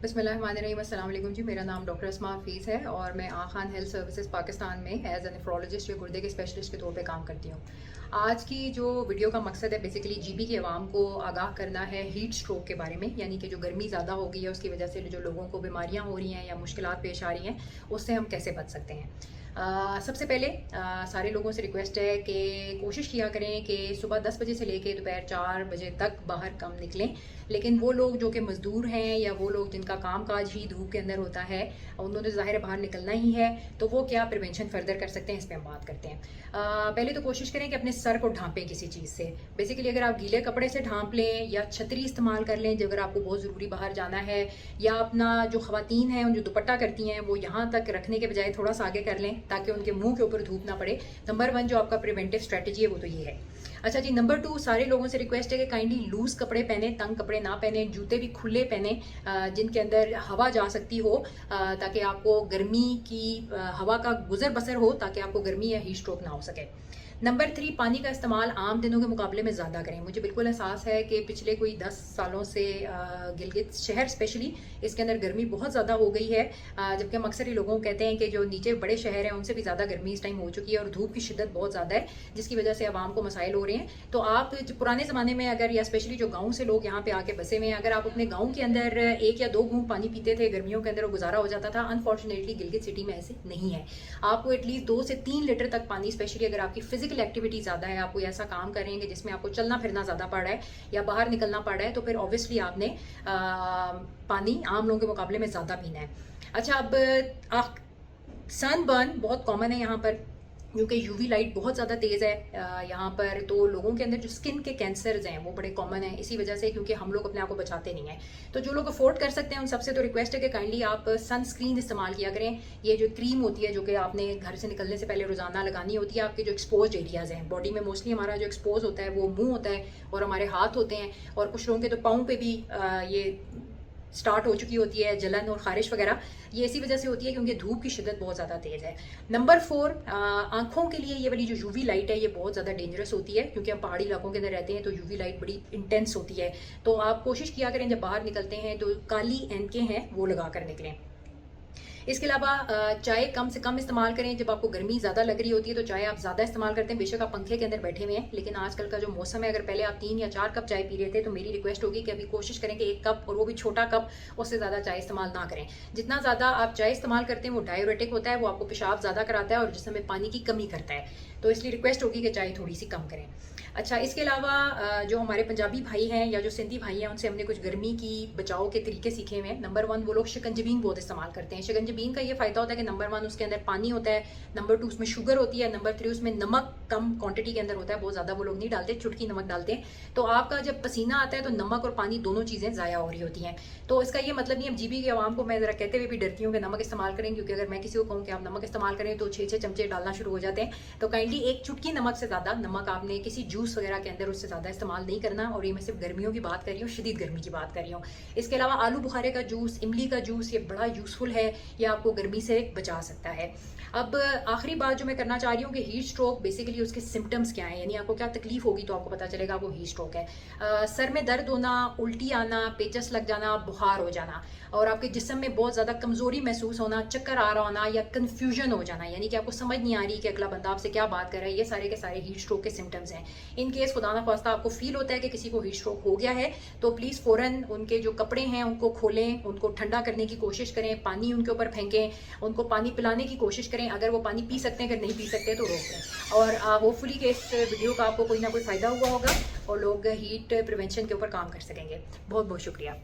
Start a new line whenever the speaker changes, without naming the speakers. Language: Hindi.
बिस्मिल्लाहिर्रहमानिर्रहीम। अस्सलाम वालेकुम जी। मेरा नाम डॉक्टर अस्मा हफीज़ है और मैं आखान हेल्थ सर्विसेज पाकिस्तान में एज ए नेफ्रोलॉजिस्ट या गुर्दे के स्पेशलिस्ट के तौर पे काम करती हूँ। आज की जो वीडियो का मकसद है बेसिकली जीबी की आवाम को आगाह करना है हीट स्ट्रोक के बारे में, यानी कि जो गर्मी ज़्यादा हो गई है उसकी वजह से जो लोगों को बीमारियाँ हो रही हैं या मुश्किलात पेश आ रही हैं उससे हम कैसे बच सकते हैं। सबसे पहले सारे लोगों से रिक्वेस्ट है कि कोशिश किया करें कि सुबह 10 बजे से लेकर दोपहर 4 बजे तक बाहर कम निकलें। लेकिन वो लोग जो कि मज़दूर हैं या वो लोग जिनका कामकाज ही धूप के अंदर होता है, उन्होंने ज़ाहिर बाहर निकलना ही है, तो वो क्या प्रिवेंशन फर्दर कर सकते हैं इस पर हम बात करते हैं। पहले तो कोशिश करें कि अपने सर को ढांपें किसी चीज़ से। बेसिकली अगर आप गीले कपड़े से ढांप लें या छतरी इस्तेमाल कर लें, जो अगर आपको बहुत ज़रूरी बाहर जाना है, या अपना जो ख़वातीन हैं उन जो दुपट्टा करती हैं वो यहाँ तक रखने के बजाय थोड़ा सा आगे कर लें ताकि उनके मुंह के ऊपर धूप ना पड़े। नंबर 1 जो आपका प्रिवेंटिव स्ट्रेटजी है वो तो ये है। अच्छा जी, नंबर 2 सारे लोगों से रिक्वेस्ट है कि काइंडली लूज कपड़े पहने, तंग कपड़े ना पहने, जूते भी खुले पहने जिनके अंदर हवा जा सकती हो, ताकि आपको गर्मी की हवा का गुजर बसर हो, ताकि आपको गर्मी या हीट स्ट्रोक ना हो सके। नंबर 3 पानी का इस्तेमाल आम दिनों के मुकाबले में ज़्यादा करें। मुझे बिल्कुल एहसास है कि पिछले कोई 10 सालों से गिलगित शहर स्पेशली इसके अंदर गर्मी बहुत ज़्यादा हो गई है, जबकि हम अक्सर ही लोगों को कहते हैं कि जो नीचे बड़े शहर हैं उनसे भी ज़्यादा गर्मी इस टाइम हो चुकी है और धूप की शिद्दत बहुत ज़्यादा है, जिसकी वजह से आवाम को मसाइल हो रहे हैं। तो आप पुराने ज़माने में अगर, या स्पेशली जो गाँव से लोग यहाँ पे आके बसे हुए हैं, अगर आप अपने गाँव के अंदर 1 या 2 घूंट पानी पीते थे गर्मियों के अंदर, वो गुजारा हो जाता था। अनफॉर्चुनेटली गिलगित सिटी में ऐसे नहीं है। आपको एटलीस्ट 2 से 3 लीटर तक पानी, स्पेशली अगर आपकी फिजिकल एक्टिविटी ज़्यादा है, आप कोई ऐसा काम करेंगे जिसमें आपको चलना फिरना ज़्यादा पड़ रहा है या बाहर निकलना पड़ रहा है, तो फिर ऑब्वियसली आपने पानी आम लोगों के मुकाबले में ज़्यादा पीना है। अच्छा, अब सनबर्न बहुत कॉमन है यहाँ पर क्योंकि यूवी लाइट बहुत ज़्यादा तेज़ है यहाँ पर, तो लोगों के अंदर जो स्किन के कैंसर्स हैं वो बड़े कॉमन हैं इसी वजह से, क्योंकि हम लोग अपने आप को बचाते नहीं हैं। तो जो लोग अफोर्ड कर सकते हैं उन सबसे तो रिक्वेस्ट है कि काइंडली आप सनस्क्रीन इस्तेमाल किया करें। ये जो क्रीम होती है जो कि आपने घर से निकलने से पहले रोज़ाना लगानी होती है, आपके जो एक्सपोज एरियाज़ हैं बॉडी में, मोस्टली हमारा जो एक्सपोज होता है वो मुँह होता है और हमारे हाथ होते हैं, और कुछ लोगों के तो पाँव पे भी ये स्टार्ट हो चुकी होती है जलन और खारिश वगैरह। ये इसी वजह से होती है क्योंकि धूप की शिद्दत बहुत ज़्यादा तेज़ है। नंबर 4 आंखों के लिए ये वाली जो यूवी लाइट है ये बहुत ज़्यादा डेंजरस होती है, क्योंकि हम पहाड़ी इलाकों के अंदर रहते हैं तो यूवी लाइट बड़ी इंटेंस होती है। तो आप कोशिश किया करें जब बाहर निकलते हैं तो काली ऐनकें हैं वो लगा कर निकलें। इसके अलावा चाय कम से कम इस्तेमाल करें। जब आपको गर्मी ज़्यादा लग रही होती है तो चाय आप ज़्यादा इस्तेमाल करते हैं, बेशक आप पंखे के अंदर बैठे हुए हैं, लेकिन आजकल का जो मौसम है, अगर पहले आप 3 या 4 कप चाय पी रहे थे तो मेरी रिक्वेस्ट होगी कि अभी कोशिश करें कि 1 कप, और वो भी छोटा कप, उससे ज़्यादा चाय इस्तेमाल ना करें। जितना ज़्यादा आप चाय इस्तेमाल करते हैं वो डायूरेटिक होता है, वो आपको पेशाब ज़्यादा कराता है और जिसमें पानी की कमी करता है, तो इसलिए रिक्वेस्ट होगी कि चाय थोड़ी सी कम करें। अच्छा, इसके अलावा जो हमारे पंजाबी भाई हैं या जो सिंधी भाई हैं उनसे हमने कुछ गर्मी की बचाव के तरीके सीखे हुए हैं। नंबर 1 वो लोग शिकंजबीन बहुत इस्तेमाल करते हैं। शिकंजबीन का ये फ़ायदा होता है कि नंबर 1 उसके अंदर पानी होता है, नंबर 2 उसमें शुगर होती है, नंबर 3 उसमें नमक कम क्वांटिटी के अंदर होता है, बहुत ज़्यादा वो लोग नहीं डालते, चुटकी नमक डालते हैं। तो आपका जब पसीना आता है तो नमक और पानी दोनों चीज़ें ज़ाया हो रही होती हैं। तो इसका ये मतलब नहीं, अब जीबी की आवाम को मैं ज़रा कहते हुए भी डरती हूँ कि नमक इस्तेमाल करें, क्योंकि अगर मैं किसी को कहूँ कि आप नमक इस्तेमाल करें तो 6-6 चमचे डालना शुरू हो जाते हैं। तो काइंडली 1 चुटकी नमक से ज़्यादा नमक आपने किसी जूस वगैरह के अंदर उससे ज़्यादा इस्तेमाल नहीं करना, और ये मैं सिर्फ गर्मियों की बात कर रही हूँ, शदीद गर्मी की बात कर रही हूँ। इसके अलावा आलू बुखारे का जूस, इमली का जूस, ये बड़ा यूज़फुल है, ये आपको गर्मी से बचा सकता है। अब आखिरी बात जो मैं करना चाह रही हूँ कि हीट स्ट्रोक बेसिकली उसके सिम्टम्स क्या हैं, यानी आपको क्या तकलीफ होगी तो आपको पता चलेगा वो हीट स्ट्रोक है। सर में दर्द होना, उल्टी आना, पेचस लग जाना, बुखार हो जाना, और आपके जिस्म में बहुत ज़्यादा कमज़ोरी महसूस होना, चक्कर आ रहा होना या कन्फ्यूजन हो जाना, यानी कि आपको समझ नहीं आ रही कि अगला बंदा आपसे क्या बात कर रहा है, ये सारे के सारे हीट स्ट्रोक के सिम्टम्स हैं। इन केस खुदा ना ख्वास्ता आपको फील होता है कि किसी को हीट स्ट्रोक हो गया है तो प्लीज़ फ़ौरन उनके जो कपड़े हैं उनको खोलें, उनको ठंडा करने की कोशिश करें, पानी उनके ऊपर फेंकें, उनको पानी पिलाने की कोशिश करें। अगर वो पानी पी सकते हैं, अगर नहीं पी सकते तो रोक दें। और होपफुली कि इस वीडियो का आपको कोई ना कोई फ़ायदा हुआ होगा और लोग हीट प्रिवेंशन के ऊपर काम कर सकेंगे। बहुत बहुत शुक्रिया।